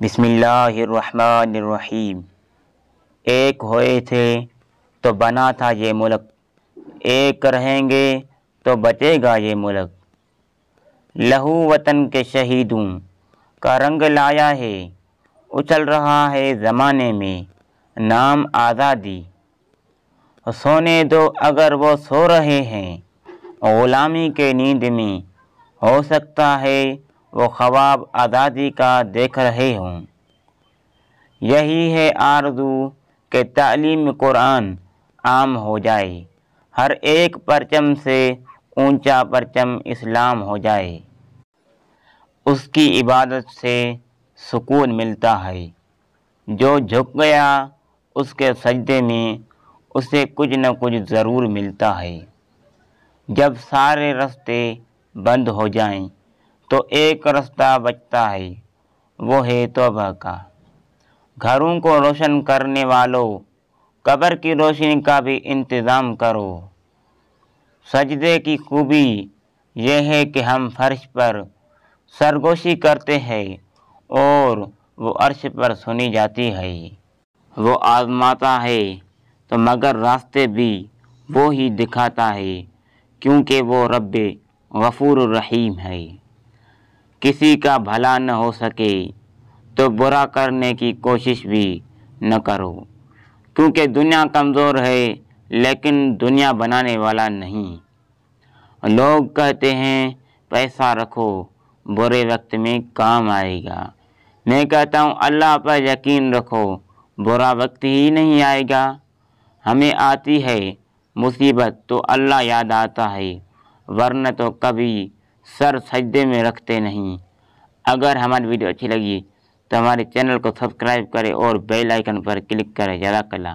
بسم اللہ الرحمن الرحیم۔ ایک ہوئے تھے تو بنا تھا یہ ملک، ایک رہیں گے تو بچے گا یہ ملک۔ لہو وطن کے شہیدوں کا رنگ لایا ہے، اچھل رہا ہے زمانے میں نام آزادی۔ سونے دو اگر وہ سو رہے ہیں غلامی کے نیند میں، ہو سکتا ہے وہ خواب آزادی کا دیکھ رہے ہوں۔ یہی ہے آرزو کہ تعلیم قرآن عام ہو جائے، ہر ایک پرچم سے اونچا پرچم اسلام ہو جائے۔ اس کی عبادت سے سکون ملتا ہے، جو جھک گیا اس کے سجدے میں اسے کچھ نہ کچھ ضرور ملتا ہے۔ جب سارے راستے بند ہو جائیں تو ایک راستہ بچتا ہے، وہ ہے توبہ کا۔ گھروں کو روشن کرنے والوں، قبر کی روشنی کا بھی انتظام کرو۔ سجدے کی خوبی یہ ہے کہ ہم فرش پر سرگوشی کرتے ہیں اور وہ عرش پر سنی جاتی ہے۔ وہ آزماتا ہے تو مگر راستے بھی وہی دکھاتا ہے، کیونکہ وہ رب غفور الرحیم ہے۔ کسی کا بھلا نہ ہو سکے تو برا کرنے کی کوشش بھی نہ کرو، کیونکہ دنیا کمزور ہے لیکن دنیا بنانے والا نہیں۔ لوگ کہتے ہیں پیسہ رکھو برے وقت میں کام آئے گا، میں کہتا ہوں اللہ پر یقین رکھو برا وقت ہی نہیں آئے گا۔ ہمیں آتی ہے مصیبت تو اللہ یاد آتا ہے، ورنہ تو کبھی سر سجدے میں رکھتے نہیں۔ اگر ہماری ویڈیو اچھی لگی تو ہمارے چینل کو سبسکرائب کریں اور بیل آئیکن پر کلک کریں۔ جزاک اللہ۔